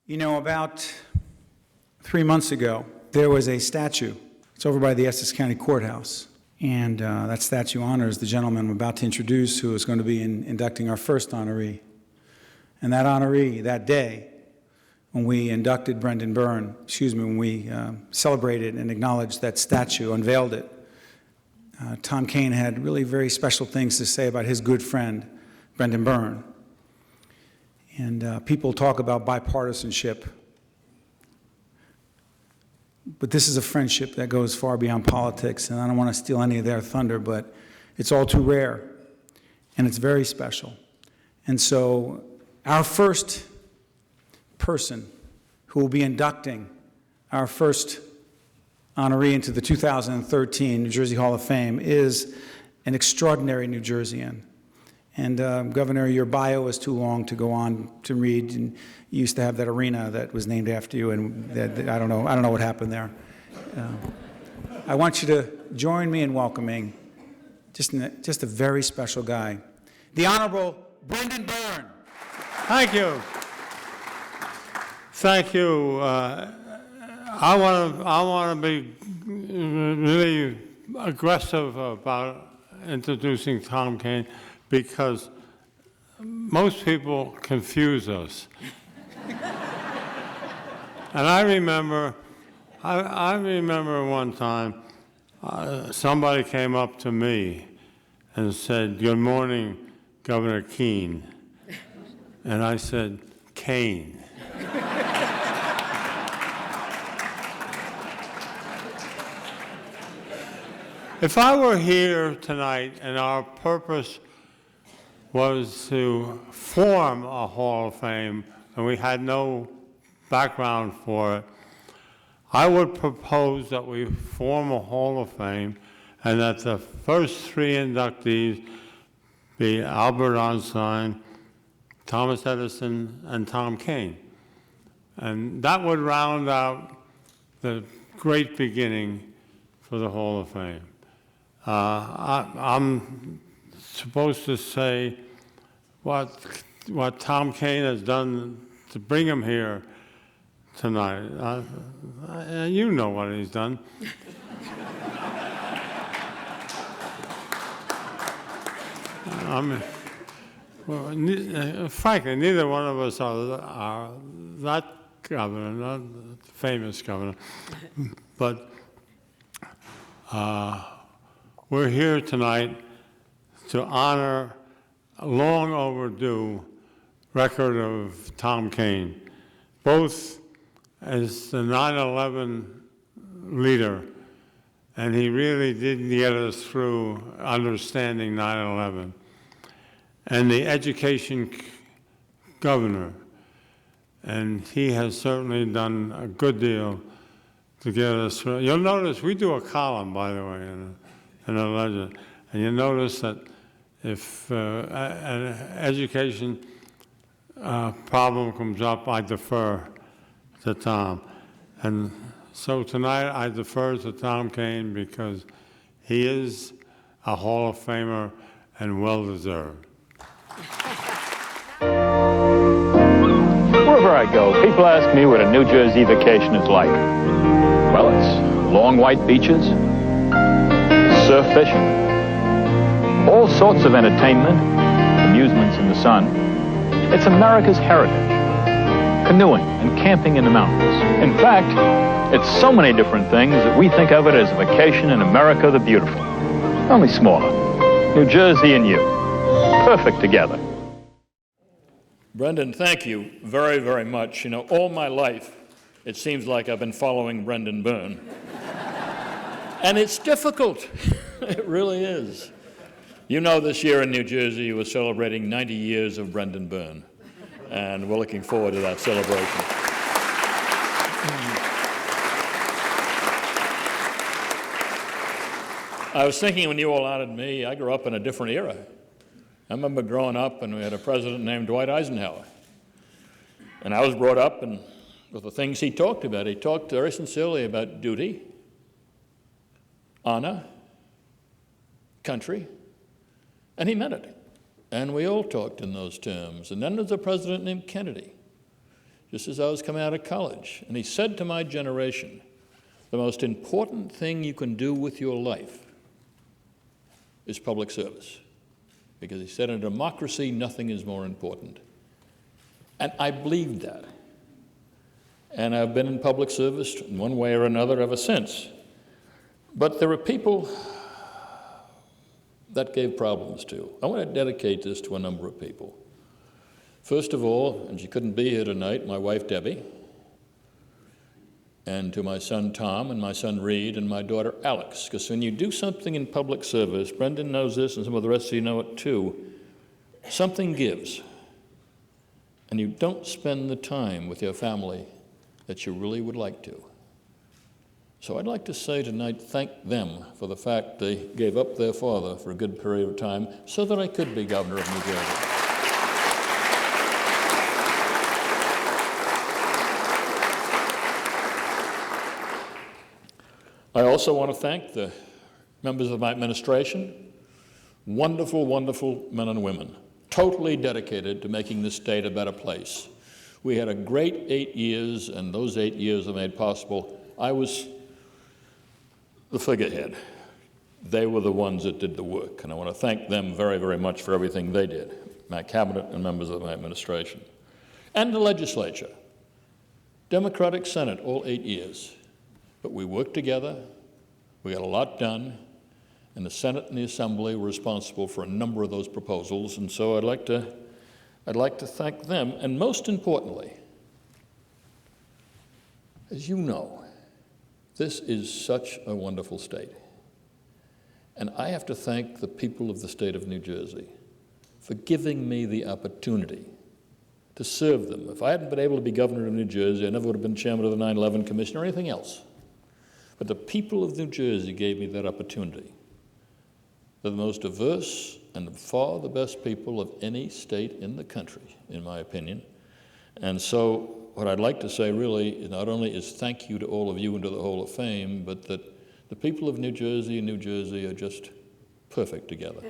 You know, about 3 months ago, there was a statue. It's over by the Essex County Courthouse. And that statue honors the gentleman I'm about to introduce, who is going to be inducting our first honoree. And that honoree, that day, when we inducted Brendan Byrne, when we celebrated and acknowledged that statue, unveiled it, Tom Kean had really very special things to say about his good friend, Brendan Byrne. And people talk about bipartisanship, but this is a friendship that goes far beyond politics, and I don't want to steal any of their thunder, but it's all too rare, and it's very special. And so our first person who will be inducting our first honoree into the 2013 New Jersey Hall of Fame is an extraordinary New Jerseyan. And Governor, your bio is too long to go on to read. And you used to have that arena that was named after you, and I don't know what happened there. I want you to join me in welcoming just a very special guy, the Honorable Brendan Byrne. Thank you. Thank you. I want to be really aggressive about introducing Tom Kean, because most people confuse us. And I remember one time somebody came up to me and said, "Good morning, Governor Kean." And I said, "Kean." If I were here tonight and our purpose was to form a Hall of Fame, and we had no background for it, I would propose that we form a Hall of Fame and that the first three inductees be Albert Einstein, Thomas Edison, and Tom Kean. And that would round out the great beginning for the Hall of Fame. I'm supposed to say what Tom Kean has done to bring him here tonight. You know what he's done. Frankly, neither one of us are that governor, not the famous governor, but we're here tonight to honor a long overdue record of Tom Kean, both as the 9/11 leader, and he really did get us through understanding 9/11, and the education governor, and he has certainly done a good deal to get us through. You'll notice we do a column, by the way, in the Legend, and you notice that if an education problem comes up, I defer to Tom. And so tonight I defer to Tom Kean because he is a Hall of Famer and well-deserved. Wherever I go, people ask me what a New Jersey vacation is like. Well, it's long white beaches, surf fishing, all sorts of entertainment, amusements in the sun. It's America's heritage. Canoeing and camping in the mountains. In fact, it's so many different things that we think of it as a vacation in America the Beautiful. Only smaller. New Jersey and you. Perfect together. Brendan, thank you very, very much. You know, all my life, it seems like I've been following Brendan Byrne. And it's difficult. It really is. You know, this year in New Jersey, we're celebrating 90 years of Brendan Byrne. And we're looking forward to that celebration. I was thinking when you all honored me, I grew up in a different era. I remember growing up and we had a president named Dwight Eisenhower. And I was brought up and with the things he talked about. He talked very sincerely about duty, honor, country, and he meant it. And we all talked in those terms. And then there's a president named Kennedy. just as I was coming out of college. And he said to my generation, the most important thing you can do with your life is public service. Because he said, in a democracy, nothing is more important. And I believed that. And I've been in public service in one way or another ever since. But there are people that gave problems to. I want to dedicate this to a number of people. First of all, and she couldn't be here tonight, my wife Debbie, and to my son Tom and my son Reed and my daughter Alex. Because when you do something in public service, Brendan knows this and some of the rest of you know it too, something gives. And you don't spend the time with your family that you really would like to. So I'd like to say tonight, thank them for the fact they gave up their father for a good period of time so that I could be governor of New Jersey. I also want to thank the members of my administration, wonderful, wonderful men and women, totally dedicated to making this state a better place. We had a great 8 years, and those 8 years are made possible. I was the figurehead. They were the ones that did the work, and I want to thank them very, very much for everything they did, my cabinet and members of my administration. And the legislature, Democratic Senate, all 8 years. But we worked together, we got a lot done, and the Senate and the Assembly were responsible for a number of those proposals, and so I'd like to thank them. And most importantly, as you know, this is such a wonderful state. And I have to thank the people of the state of New Jersey for giving me the opportunity to serve them. If I hadn't been able to be governor of New Jersey, I never would have been chairman of the 9/11 Commission or anything else. But the people of New Jersey gave me that opportunity. They're the most diverse and far the best people of any state in the country, in my opinion. And so what I'd like to say really not only is thank you to all of you and to the Hall of Fame, but that the people of New Jersey and New Jersey are just perfect together.